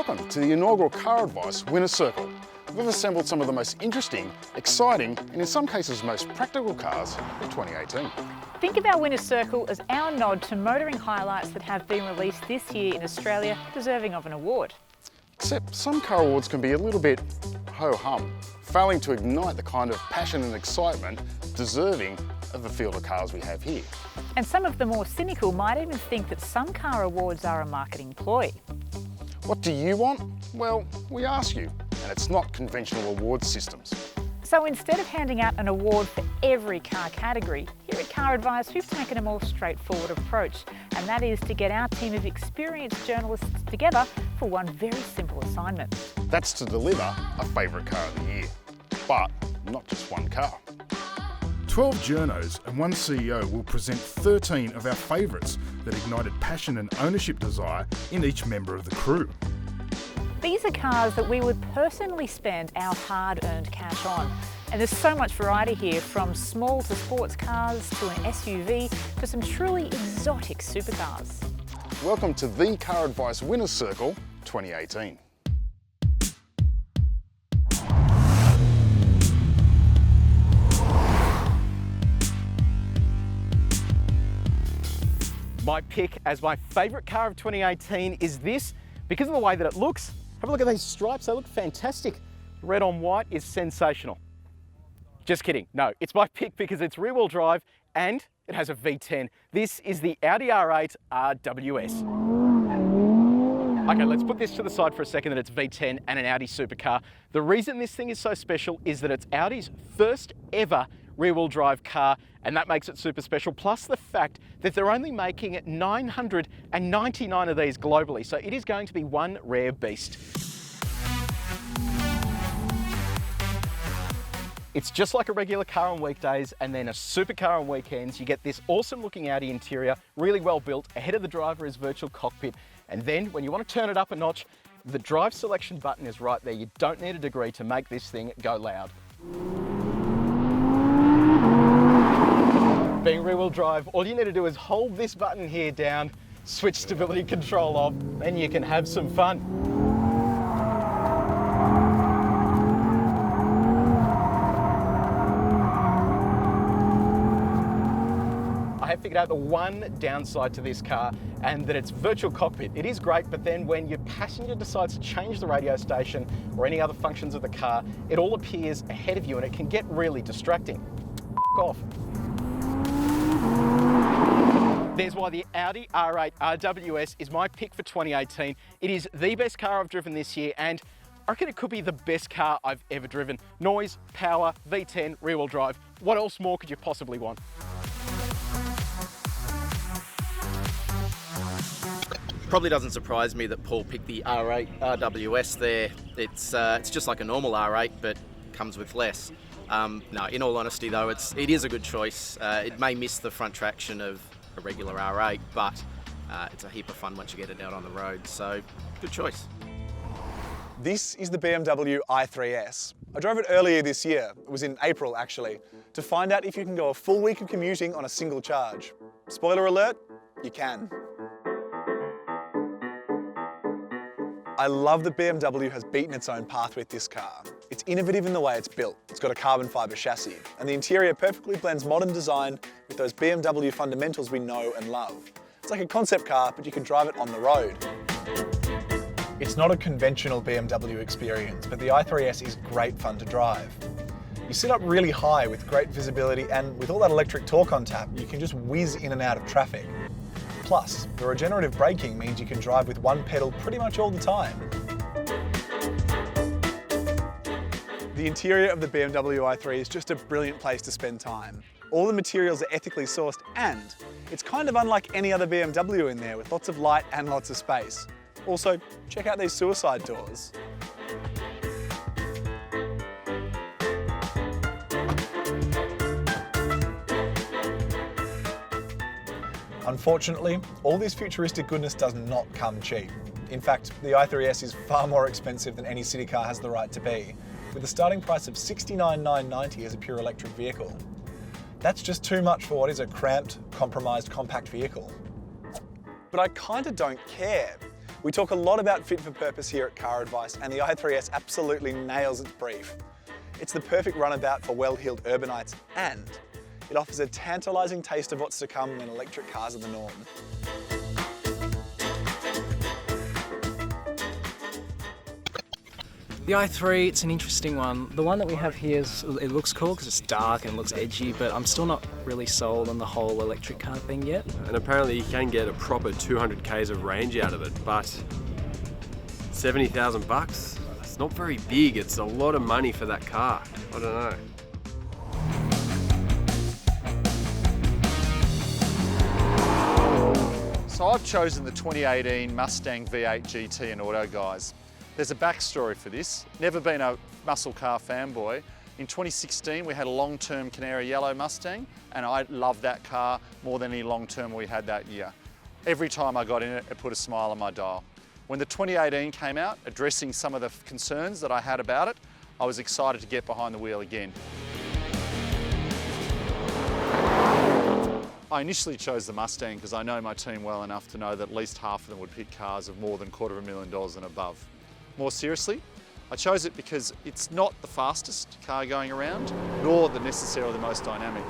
Welcome to the inaugural CarAdvice Winners Circle. We've assembled some of the most interesting, exciting, and in some cases most practical cars of 2018. Think of our Winners Circle as our nod to motoring highlights that have been released this year in Australia, deserving of an award. Except some car awards can be a little bit ho-hum, failing to ignite the kind of passion and excitement deserving of the field of cars we have here. And some of the more cynical might even think that some car awards are a marketing ploy. What do you want? Well, we ask you, and it's not conventional award systems. So instead of handing out an award for every car category, here at CarAdvice we've taken a more straightforward approach, and that is to get our team of experienced journalists together for one very simple assignment. That's to deliver a favourite car of the year, but not just one car. 12 journos and one CEO will present 13 of our favourites that ignited passion and ownership desire in each member of the crew. These are cars that we would personally spend our hard-earned cash on. And there's so much variety here, from small to sports cars to an SUV to some truly exotic supercars. Welcome to the CarAdvice Winners Circle 2018. My pick as my favourite car of 2018 is this, because of the way that it looks. Have a look at these stripes, they look fantastic. Red on white is sensational. Just kidding, no, it's my pick because it's rear-wheel drive and it has a V10. This is the Audi R8 RWS. Okay, let's put this to the side for a second that it's V10 and an Audi supercar. The reason this thing is so special is that it's Audi's first ever rear-wheel drive car, and that makes it super special, plus the fact that they're only making 999 of these globally, so it is going to be one rare beast. It's just like a regular car on weekdays and then a supercar on weekends. You get this awesome looking Audi interior, really well built. Ahead of the driver is virtual cockpit, and then when you want to turn it up a notch, the drive selection button is right there. You don't need a degree to make this thing go loud. Being rear-wheel drive, all you need to do is hold this button here down, switch stability control off, and you can have some fun. I have figured out the one downside to this car, and that it's virtual cockpit. It is great, but then when your passenger decides to change the radio station or any other functions of the car, it all appears ahead of you and it can get really distracting. F off. There's why the Audi R8 RWS is my pick for 2018. It is the best car I've driven this year, and I reckon it could be the best car I've ever driven. Noise, power, V10, rear-wheel drive. What else more could you possibly want? Probably doesn't surprise me that Paul picked the R8 RWS there. It's just like a normal R8, but comes with less. No, in all honesty though, it is a good choice. It may miss the front traction of a regular R8, but it's a heap of fun once you get it out on the road, so good choice. This is the BMW i3S. I drove it earlier this year, it was in April actually, to find out if you can go a full week of commuting on a single charge. Spoiler alert, you can. I love that BMW has beaten its own path with this car. It's innovative in the way it's built. It's got a carbon fibre chassis, and the interior perfectly blends modern design with those BMW fundamentals we know and love. It's like a concept car, but you can drive it on the road. It's not a conventional BMW experience, but the i3S is great fun to drive. You sit up really high with great visibility, and with all that electric torque on tap, you can just whiz in and out of traffic. Plus, the regenerative braking means you can drive with one pedal pretty much all the time. The interior of the BMW i3 is just a brilliant place to spend time. All the materials are ethically sourced, and it's kind of unlike any other BMW in there, with lots of light and lots of space. Also, check out these suicide doors. Unfortunately, all this futuristic goodness does not come cheap. In fact, the i3S is far more expensive than any city car has the right to be, with a starting price of $69,990 as a pure electric vehicle. That's just too much for what is a cramped, compromised, compact vehicle. But I kinda don't care. We talk a lot about fit for purpose here at CarAdvice, and the i3S absolutely nails its brief. It's the perfect runabout for well-heeled urbanites, and it offers a tantalising taste of what's to come when electric cars are the norm. The i3, it's an interesting one. The one that we have here, it looks cool because it's dark and it looks edgy, but I'm still not really sold on the whole electric car thing yet. And apparently you can get a proper 200 k's of range out of it, but 70,000 bucks? It's not very big. It's a lot of money for that car. I don't know. So I've chosen the 2018 Mustang V8 GT and Auto, guys. There's a backstory for this. Never been a muscle car fanboy. In 2016, we had a long-term Canary Yellow Mustang, and I loved that car more than any long-term we had that year. Every time I got in it, it put a smile on my dial. When the 2018 came out, addressing some of the concerns that I had about it, I was excited to get behind the wheel again. I initially chose the Mustang because I know my team well enough to know that at least half of them would pick cars of more than $250,000 and above. More seriously, I chose it because it's not the fastest car going around, nor necessarily the most dynamic.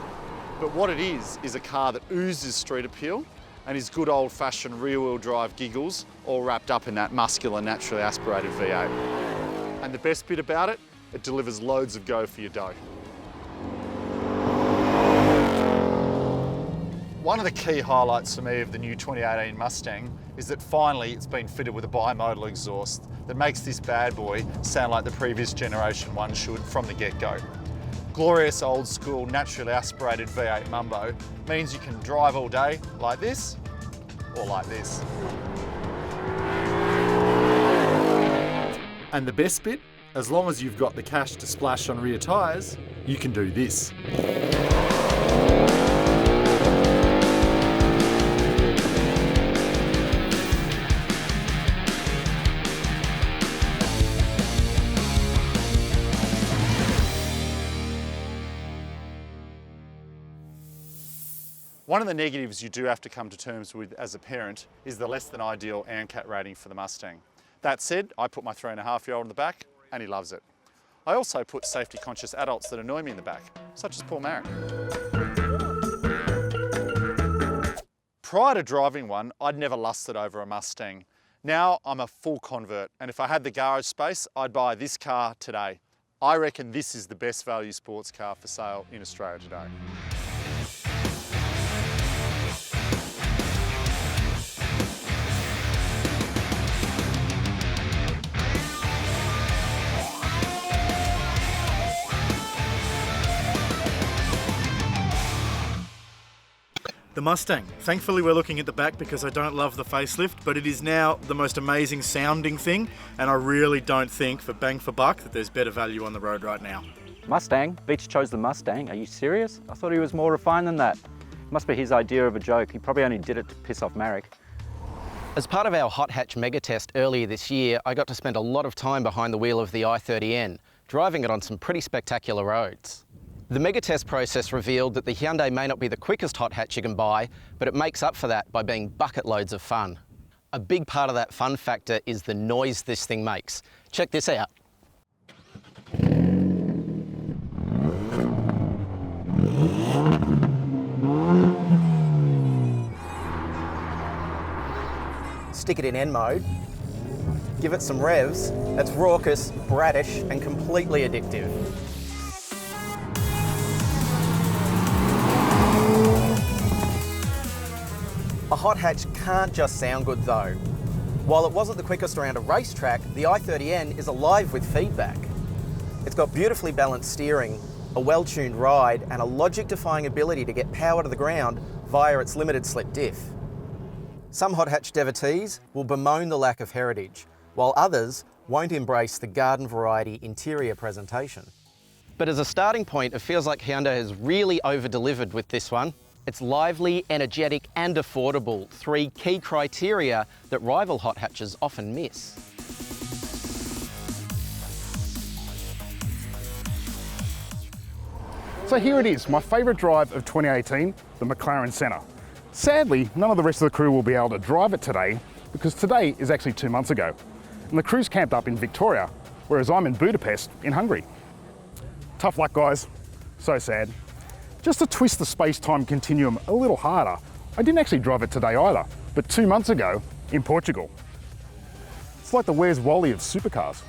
But what it is a car that oozes street appeal and is good old-fashioned rear-wheel drive giggles, all wrapped up in that muscular, naturally aspirated V8. And the best bit about it, it delivers loads of go for your dough. One of the key highlights for me of the new 2018 Mustang is that finally it's been fitted with a bimodal exhaust that makes this bad boy sound like the previous generation one should from the get-go. Glorious old school, naturally aspirated V8 Mumbo means you can drive all day like this or like this. And the best bit, as long as you've got the cash to splash on rear tyres, you can do this. One of the negatives you do have to come to terms with as a parent is the less than ideal ANCAT rating for the Mustang. That said, I put my 3.5-year-old in the back and he loves it. I also put safety conscious adults that annoy me in the back, such as Paul Marrick. Prior to driving one, I'd never lusted over a Mustang. Now I'm a full convert, and if I had the garage space, I'd buy this car today. I reckon this is the best value sports car for sale in Australia today. The Mustang. Thankfully we're looking at the back because I don't love the facelift, but it is now the most amazing sounding thing, and I really don't think for bang for buck that there's better value on the road right now. Mustang? Beach chose the Mustang? Are you serious? I thought he was more refined than that. Must be his idea of a joke. He probably only did it to piss off Marrick. As part of our hot hatch mega test earlier this year, I got to spend a lot of time behind the wheel of the i30N, driving it on some pretty spectacular roads. The mega test process revealed that the Hyundai may not be the quickest hot hatch you can buy, but it makes up for that by being bucket loads of fun. A big part of that fun factor is the noise this thing makes. Check this out. Stick it in N mode, give it some revs. That's raucous, bratish, and completely addictive. A hot hatch can't just sound good though. While it wasn't the quickest around a racetrack, the i30N is alive with feedback. It's got beautifully balanced steering, a well-tuned ride, and a logic-defying ability to get power to the ground via its limited slip diff. Some hot hatch devotees will bemoan the lack of heritage, while others won't embrace the garden variety interior presentation. But as a starting point, it feels like Hyundai has really over-delivered with this one. It's lively, energetic and affordable, three key criteria that rival hot hatches often miss. So here it is, my favourite drive of 2018, the McLaren Senna. Sadly, none of the rest of the crew will be able to drive it today, because today is actually 2 months ago, and the crew's camped up in Victoria, whereas I'm in Budapest in Hungary. Tough luck, guys. So sad. Just to twist the space-time continuum a little harder, I didn't actually drive it today either, but 2 months ago in Portugal. It's like the Where's Wally of supercars.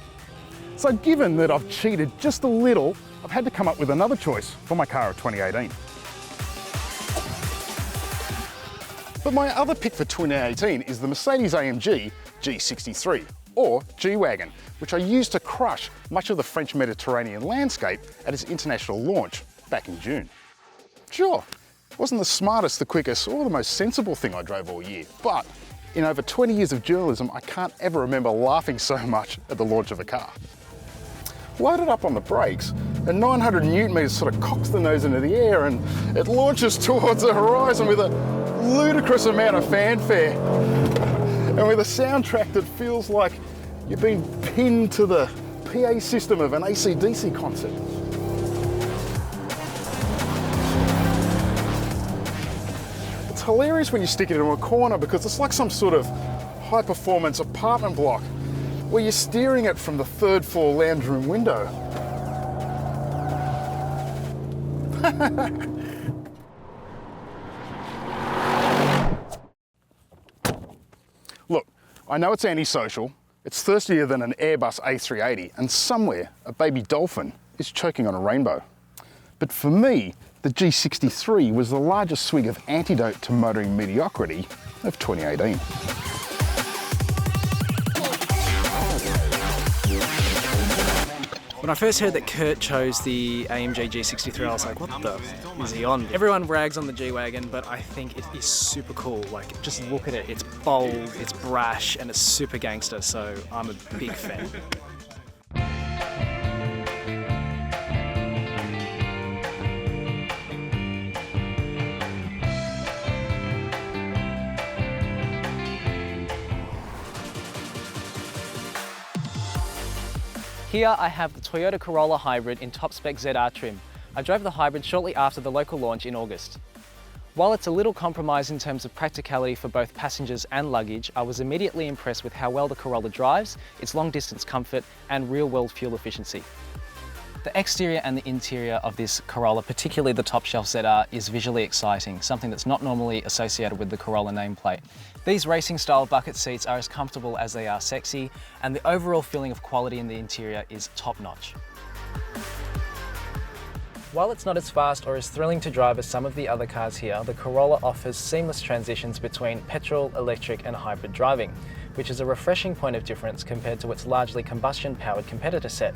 So given that I've cheated just a little, I've had to come up with another choice for my car of 2018. But my other pick for 2018 is the Mercedes-AMG G63, or G-Wagon, which I used to crush much of the French Mediterranean landscape at its international launch back in June. Sure, it wasn't the smartest, the quickest, or the most sensible thing I drove all year, but in over 20 years of journalism, I can't ever remember laughing so much at the launch of a car. Loaded up on the brakes, and 900 newton meters sort of cocks the nose into the air and it launches towards the horizon with a ludicrous amount of fanfare. And with a soundtrack that feels like you've been pinned to the PA system of an AC/DC concert. It's hilarious when you stick it into a corner because it's like some sort of high-performance apartment block where you're steering it from the third floor lounge room window. Look, I know it's antisocial, it's thirstier than an Airbus A380, and somewhere a baby dolphin is choking on a rainbow. But for me, the G63 was the largest swig of antidote to motoring mediocrity of 2018. When I first heard that CURT chose the AMG G63, I was like, what the is he on? Everyone rags on the G-Wagon, but I think it is super cool. Like, just look at it. It's bold, it's brash, and it's super gangster, so I'm a big fan. Here I have the Toyota Corolla Hybrid in top spec ZR trim. I drove the hybrid shortly after the local launch in August. While it's a little compromised in terms of practicality for both passengers and luggage, I was immediately impressed with how well the Corolla drives, its long distance comfort and real world fuel efficiency. The exterior and the interior of this Corolla, particularly the top shelf ZR, is visually exciting, something that's not normally associated with the Corolla nameplate. These racing style bucket seats are as comfortable as they are sexy, and the overall feeling of quality in the interior is top notch. While it's not as fast or as thrilling to drive as some of the other cars here, the Corolla offers seamless transitions between petrol, electric and hybrid driving, which is a refreshing point of difference compared to its largely combustion-powered competitor set.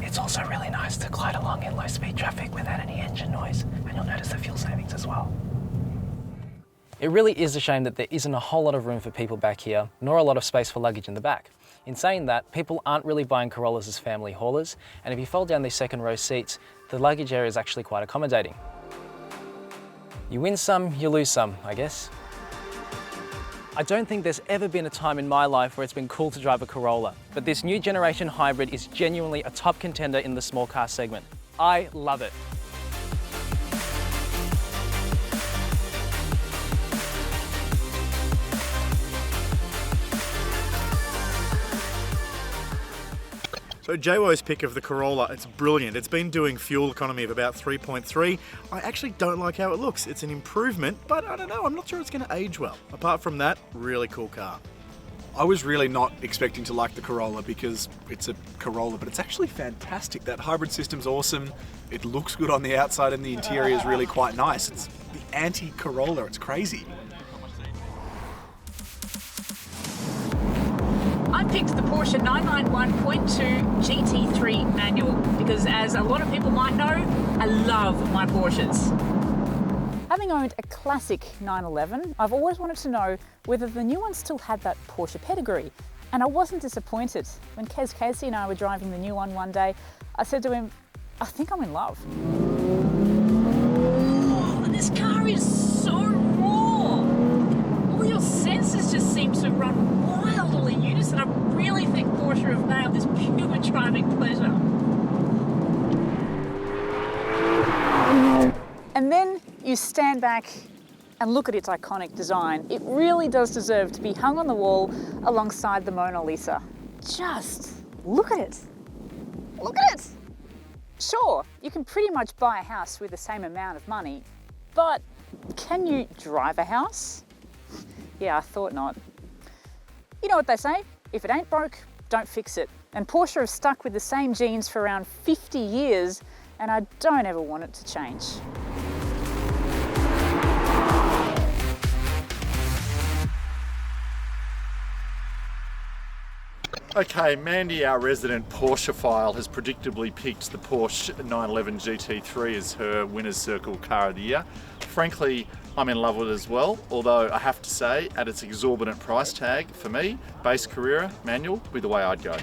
It's also really nice to glide along in low-speed traffic without any engine noise, and you'll notice the fuel savings as well. It really is a shame that there isn't a whole lot of room for people back here, nor a lot of space for luggage in the back. In saying that, people aren't really buying Corollas as family haulers, and if you fold down these second row seats, the luggage area is actually quite accommodating. You win some, you lose some, I guess. I don't think there's ever been a time in my life where it's been cool to drive a Corolla, but this new generation hybrid is genuinely a top contender in the small car segment. I love it. So JWO's pick of the Corolla, it's brilliant. It's been doing fuel economy of about 3.3. I actually don't like how it looks. It's an improvement, but I don't know, I'm not sure it's going to age well. Apart from that, really cool car. I was really not expecting to like the Corolla because it's a Corolla, but it's actually fantastic. That hybrid system's awesome. It looks good on the outside and the interior is really quite nice. It's the anti-Corolla, it's crazy. I picked the Porsche 991.2 GT3 manual because, as a lot of people might know, I love my Porsches. Having owned a classic 911, I've always wanted to know whether the new one still had that Porsche pedigree. And I wasn't disappointed. When Kez Casey and I were driving the new one day, I said to him, I think I'm in love. Oh, this car is so raw. All your senses just seem to run wild all in unison. I really think Porsche have nailed this pure driving pleasure. And then you stand back And look at its iconic design. It really does deserve to be hung on the wall alongside the Mona Lisa. Just look at it. Look at it. Sure, you can pretty much buy a house with the same amount of money, but can you drive a house? Yeah, I thought not. You know what they say, if it ain't broke, don't fix it. And Porsche have stuck with the same genes for around 50 years, and I don't ever want it to change. Okay, Mandy, our resident Porsche-phile, has predictably picked the Porsche 911 GT3 as her Winners Circle Car of the Year. Frankly, I'm in love with it as well, although I have to say, at its exorbitant price tag, for me, base Carrera, manual, would be the way I'd go.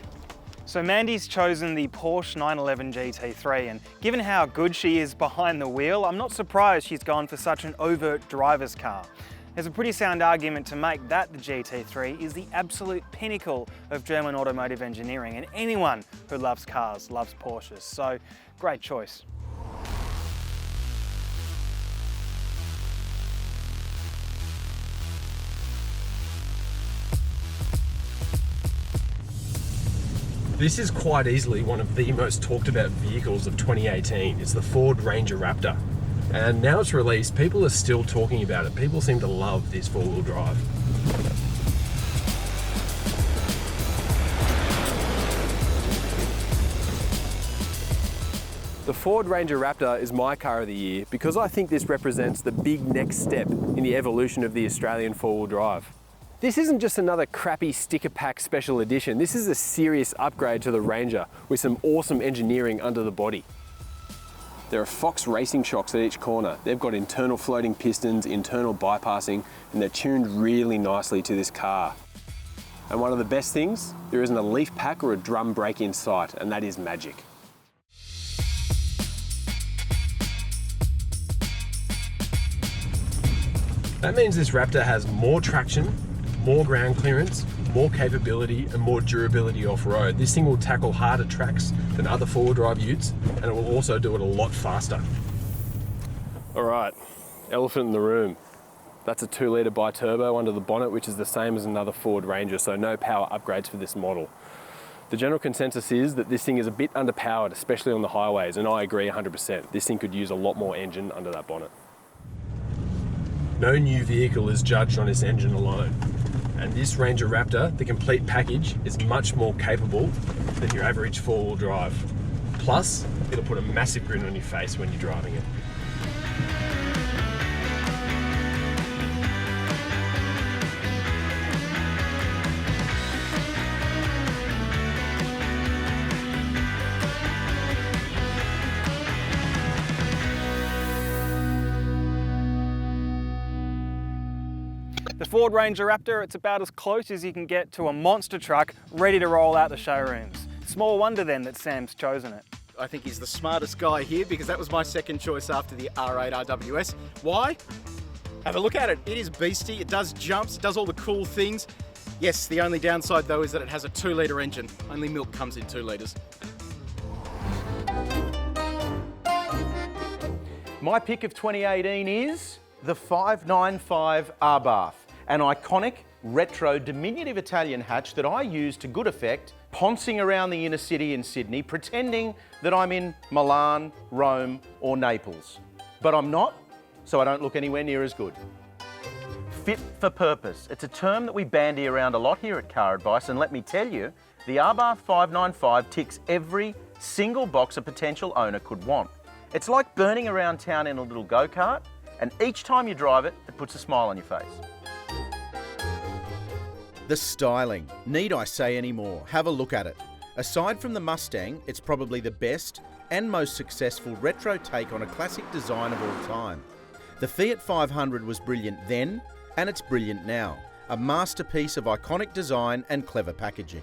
So Mandy's chosen the Porsche 911 GT3, and given how good she is behind the wheel, I'm not surprised she's gone for such an overt driver's car. There's a pretty sound argument to make that the GT3 is the absolute pinnacle of German automotive engineering, and anyone who loves cars loves Porsches, so great choice. This is quite easily one of the most talked about vehicles of 2018. It's the Ford Ranger Raptor. And now it's released, people are still talking about it. People seem to love this four-wheel drive. The Ford Ranger Raptor is my car of the year because I think this represents the big next step in the evolution of the Australian four-wheel drive. This isn't just another crappy sticker pack special edition. This is a serious upgrade to the Ranger with some awesome engineering under the body. There are Fox racing shocks at each corner. They've got internal floating pistons, internal bypassing, and they're tuned really nicely to this car. And one of the best things, there isn't a leaf pack or a drum brake in sight, and that is magic. That means this Raptor has more traction, more ground clearance, more capability and more durability off-road. This thing will tackle harder tracks than other four-wheel drive utes, and it will also do it a lot faster. All right, elephant in the room. That's a 2-litre bi-turbo under the bonnet, which is the same as another Ford Ranger, so no power upgrades for this model. The general consensus is that this thing is a bit underpowered, especially on the highways, and I agree 100%. This thing could use a lot more engine under that bonnet. No new vehicle is judged on its engine alone. And this Ranger Raptor, the complete package, is much more capable than your average four-wheel drive. Plus, it'll put a massive grin on your face when you're driving it. The Ford Ranger Raptor, it's about as close as you can get to a monster truck ready to roll out the showrooms. Small wonder then that Sam's chosen it. I think he's the smartest guy here because that was my second choice after the R8 RWS. Why? Have a look at it. It is beastie, it does jumps, it does all the cool things. Yes, the only downside though is that it has a 2-litre engine. Only milk comes in 2 litres. My pick of 2018 is the 595 Abarth, an iconic, retro, diminutive Italian hatch that I use to good effect, poncing around the inner city in Sydney, pretending that I'm in Milan, Rome, or Naples. But I'm not, so I don't look anywhere near as good. Fit for purpose. It's a term that we bandy around a lot here at CarAdvice, and let me tell you, the Abarth 595 ticks every single box a potential owner could want. It's like burning around town in a little go-kart, and each time you drive it, it puts a smile on your face. The styling. Need I say any more? Have a look at it. Aside from the Mustang, it's probably the best and most successful retro take on a classic design of all time. The Fiat 500 was brilliant then, and it's brilliant now. A masterpiece of iconic design and clever packaging.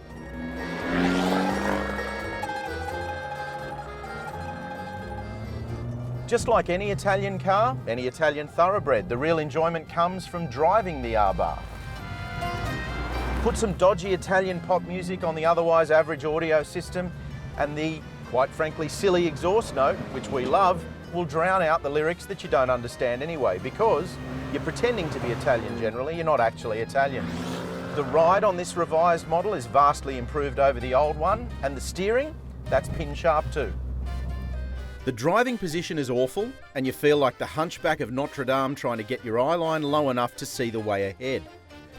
Just like any Italian car, any Italian thoroughbred, the real enjoyment comes from driving the Abarth. Put some dodgy Italian pop music on the otherwise average audio system, and the, quite frankly, silly exhaust note, which we love, will drown out the lyrics that you don't understand anyway, because you're pretending to be Italian generally, you're not actually Italian. The ride on this revised model is vastly improved over the old one, and the steering, that's pin sharp too. The driving position is awful, and you feel like the hunchback of Notre Dame trying to get your eye line low enough to see the way ahead.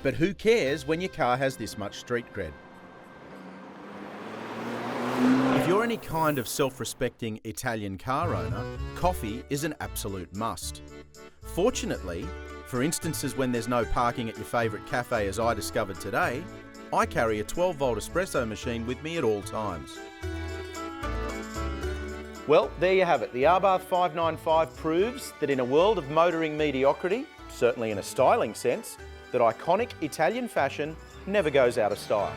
But who cares when your car has this much street cred? If you're any kind of self-respecting Italian car owner, coffee is an absolute must. Fortunately, for instances when there's no parking at your favourite cafe as I discovered today, I carry a 12-volt espresso machine with me at all times. Well, there you have it. The Abarth 595 proves that in a world of motoring mediocrity, certainly in a styling sense, that iconic Italian fashion never goes out of style.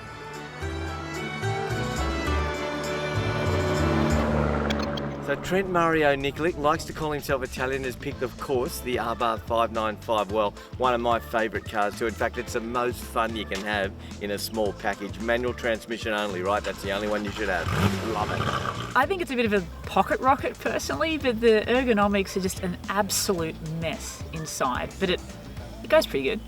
So Trent Mario Nikolic likes to call himself Italian, has picked, of course, the Abarth 595. Well, one of my favourite cars too. In fact, it's the most fun you can have in a small package. Manual transmission only, right? That's the only one you should have. Love it. I think it's a bit of a pocket rocket personally, but the ergonomics are just an absolute mess inside. But it goes pretty good.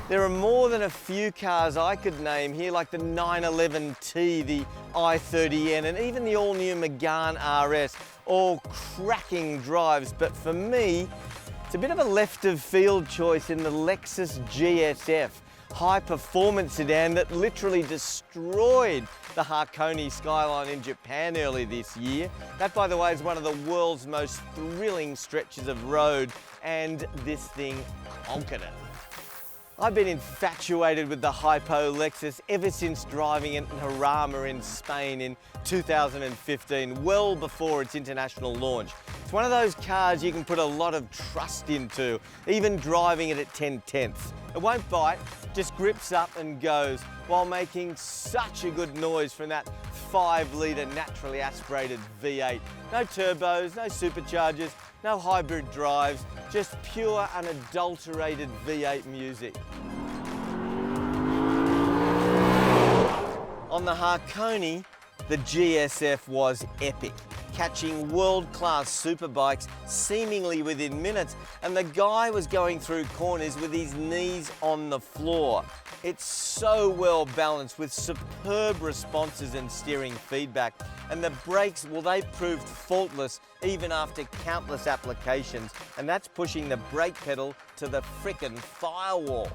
There are more than a few cars I could name here, like the 911T, the i30N, and even the all-new Megane RS, all cracking drives. But for me, it's a bit of a left-of-field choice in the Lexus GSF, high-performance sedan that literally destroyed the Hakone skyline in Japan early this year. That, by the way, is one of the world's most thrilling stretches of road, and this thing conquered it. I've been infatuated with the Hypo Lexus ever since driving it in Jarama in Spain in 2015, well before its international launch. It's one of those cars you can put a lot of trust into, even driving it at 10/10ths. It won't bite, just grips up and goes, while making such a good noise from that 5-litre naturally aspirated V8. No turbos, no superchargers, no hybrid drives, just pure unadulterated V8 music. On the Hakone, the GSF was epic, catching world-class superbikes seemingly within minutes, and the guy was going through corners with his knees on the floor. It's so well balanced with superb responses and steering feedback, and the brakes, well, they proved faultless even after countless applications, and that's pushing the brake pedal to the frickin' firewall.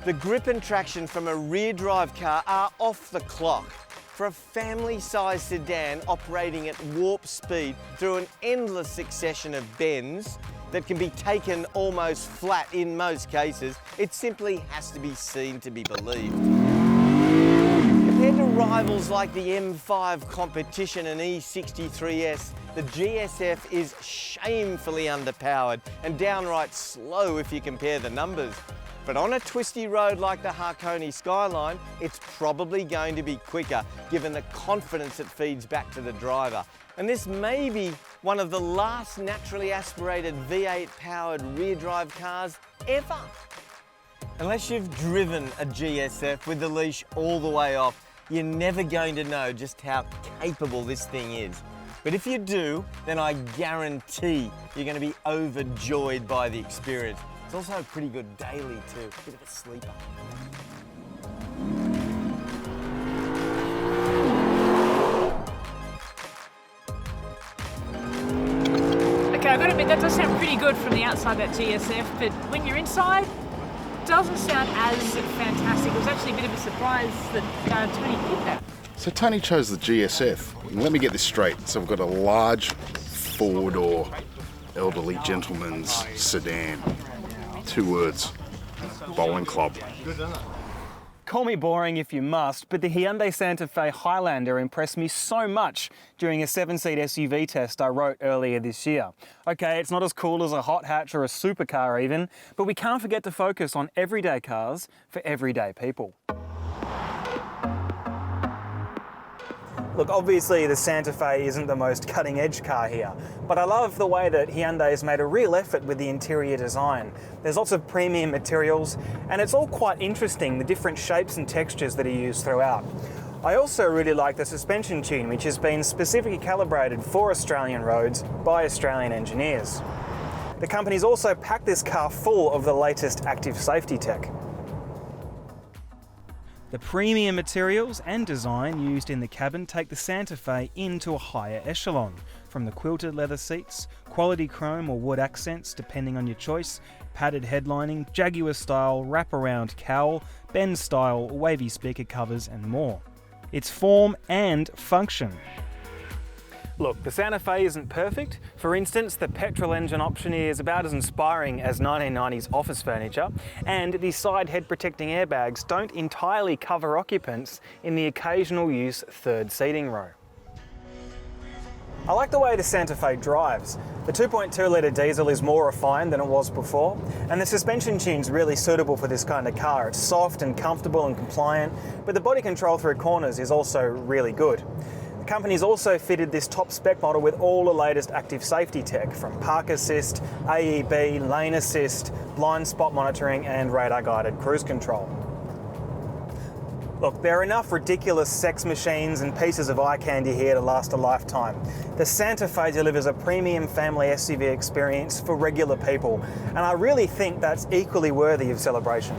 The grip and traction from a rear drive car are off the clock. For a family-sized sedan operating at warp speed through an endless succession of bends that can be taken almost flat in most cases, it simply has to be seen to be believed. Compared to rivals like the M5 Competition and E63S, the GSF is shamefully underpowered and downright slow if you compare the numbers. But on a twisty road like the Hakone Skyline, it's probably going to be quicker, given the confidence it feeds back to the driver. And this may be one of the last naturally aspirated V8 powered rear drive cars ever. Unless you've driven a GSF with the leash all the way off, you're never going to know just how capable this thing is. But if you do, then I guarantee you're going to be overjoyed by the experience. It's also a pretty good daily too, bit of a sleeper. Okay, I've got to admit, that does sound pretty good from the outside, that GSF, but when you're inside, it doesn't sound as fantastic. It was actually a bit of a surprise that Tony picked that. So Tony chose the GSF. Let me get this straight. So we've got a large four-door elderly gentleman's sedan. 2 words, bowling club. Call me boring if you must, but the Hyundai Santa Fe Highlander impressed me so much during a 7-seat SUV test I wrote earlier this year. Okay, it's not as cool as a hot hatch or a supercar even, but we can't forget to focus on everyday cars for everyday people. Look, obviously the Santa Fe isn't the most cutting-edge car here, but I love the way that Hyundai has made a real effort with the interior design. There's lots of premium materials, and it's all quite interesting, the different shapes and textures that are used throughout. I also really like the suspension tune, which has been specifically calibrated for Australian roads by Australian engineers. The company's also packed this car full of the latest active safety tech. The premium materials and design used in the cabin take the Santa Fe into a higher echelon, from the quilted leather seats, quality chrome or wood accents depending on your choice, padded headlining, Jaguar style wraparound cowl, Benz style wavy speaker covers and more. It's form and function. Look, the Santa Fe isn't perfect. For instance, the petrol engine option is about as inspiring as 1990s office furniture, and the side head protecting airbags don't entirely cover occupants in the occasional use third seating row. I like the way the Santa Fe drives. The 2.2 litre diesel is more refined than it was before, and the suspension tune's really suitable for this kind of car. It's soft and comfortable and compliant, but the body control through corners is also really good. The company's also fitted this top spec model with all the latest active safety tech, from park assist, AEB, lane assist, blind spot monitoring and radar guided cruise control. Look, there are enough ridiculous sex machines and pieces of eye candy here to last a lifetime. The Santa Fe delivers a premium family SUV experience for regular people, and I really think that's equally worthy of celebration.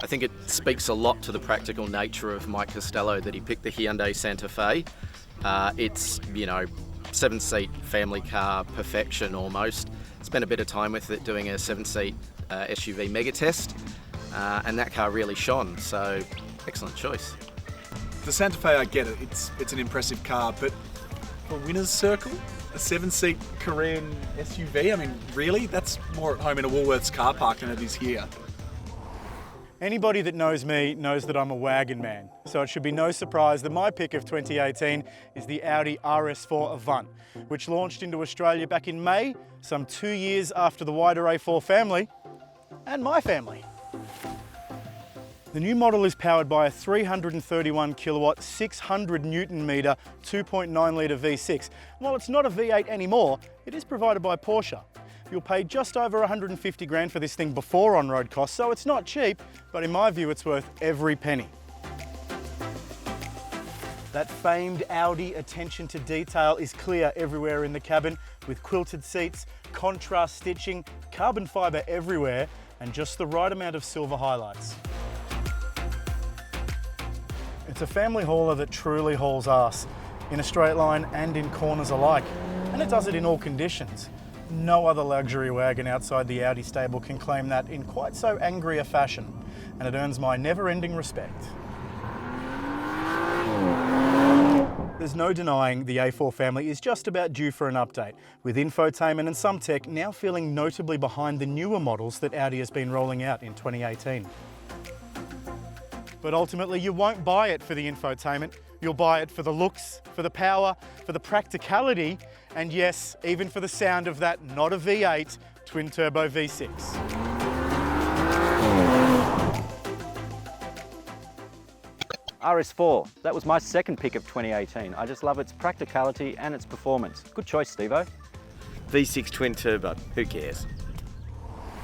I think it speaks a lot to the practical nature of Mike Costello that he picked the Hyundai Santa Fe. It's, 7-seat family car perfection almost. Spent a bit of time with it doing a 7-seat SUV mega test, and that car really shone, so excellent choice. The Santa Fe, I get it, it's an impressive car, but for Winners Circle, a 7-seat Korean SUV, I mean, really? That's more at home in a Woolworths car park than it is here. Anybody that knows me knows that I'm a wagon man, so it should be no surprise that my pick of 2018 is the Audi RS4 Avant, which launched into Australia back in May, some 2 years after the wider A4 family, and my family. The new model is powered by a 331 kilowatt, 600 newton metre, 2.9 litre V6. While it's not a V8 anymore, it is provided by Porsche. You'll pay just over 150 grand for this thing before on-road costs, so it's not cheap, but in my view it's worth every penny. That famed Audi attention to detail is clear everywhere in the cabin, with quilted seats, contrast stitching, carbon fibre everywhere, and just the right amount of silver highlights. It's a family hauler that truly hauls ass, in a straight line and in corners alike, and it does it in all conditions. No other luxury wagon outside the Audi stable can claim that in quite so angry a fashion, and it earns my never-ending respect. There's no denying the A4 family is just about due for an update, with infotainment and some tech now feeling notably behind the newer models that Audi has been rolling out in 2018. But ultimately you won't buy it for the infotainment, you'll buy it for the looks, for the power, for the practicality, and yes, even for the sound of that not a V8 twin-turbo V6. RS4, that was my second pick of 2018. I just love its practicality and its performance. Good choice, Steve-O. V6 twin turbo, who cares?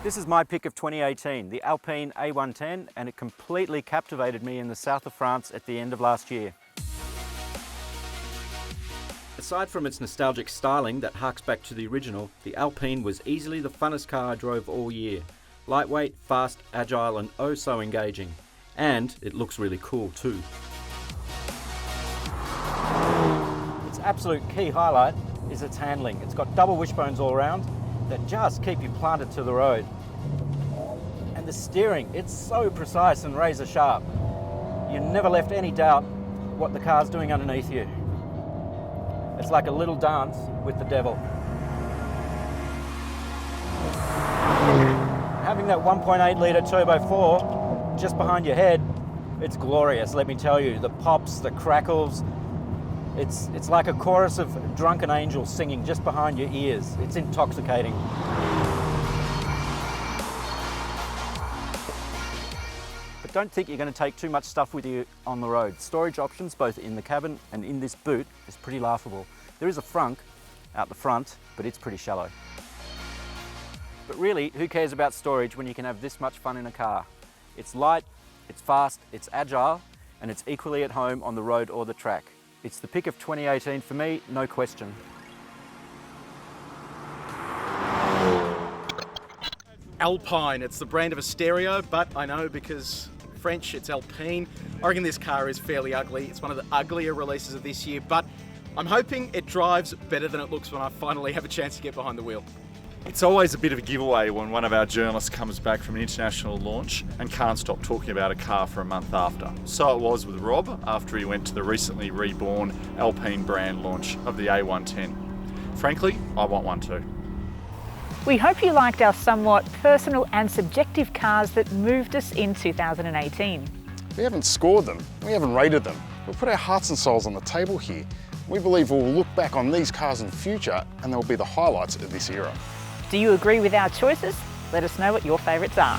This is my pick of 2018, the Alpine A110, and it completely captivated me in the south of France at the end of last year. Aside from its nostalgic styling that harks back to the original, the Alpine was easily the funnest car I drove all year. Lightweight, fast, agile and oh so engaging. And it looks really cool too. Its absolute key highlight is its handling. It's got double wishbones all around that just keep you planted to the road. And the steering, it's so precise and razor sharp. You're never left any doubt what the car's doing underneath you. It's like a little dance with the devil. Having that 1.8 litre turbo 4 just behind your head, it's glorious, let me tell you. The pops, the crackles, it's like a chorus of drunken angels singing just behind your ears. It's intoxicating. But don't think you're going to take too much stuff with you on the road. Storage options, both in the cabin and in this boot, is pretty laughable. There is a frunk out the front, but it's pretty shallow. But really, who cares about storage when you can have this much fun in a car? It's light, it's fast, it's agile, and it's equally at home on the road or the track. It's the pick of 2018 for me, no question. Alpine, it's the brand of a stereo, but I know because French, it's Alpine. I reckon this car is fairly ugly. It's one of the uglier releases of this year, but I'm hoping it drives better than it looks when I finally have a chance to get behind the wheel. It's always a bit of a giveaway when one of our journalists comes back from an international launch and can't stop talking about a car for a month after. So it was with Rob after he went to the recently reborn Alpine brand launch of the A110. Frankly, I want one too. We hope you liked our somewhat personal and subjective cars that moved us in 2018. We haven't scored them, we haven't rated them. We'll put our hearts and souls on the table here. We believe we'll look back on these cars in the future and they'll be the highlights of this era. Do you agree with our choices? Let us know what your favourites are.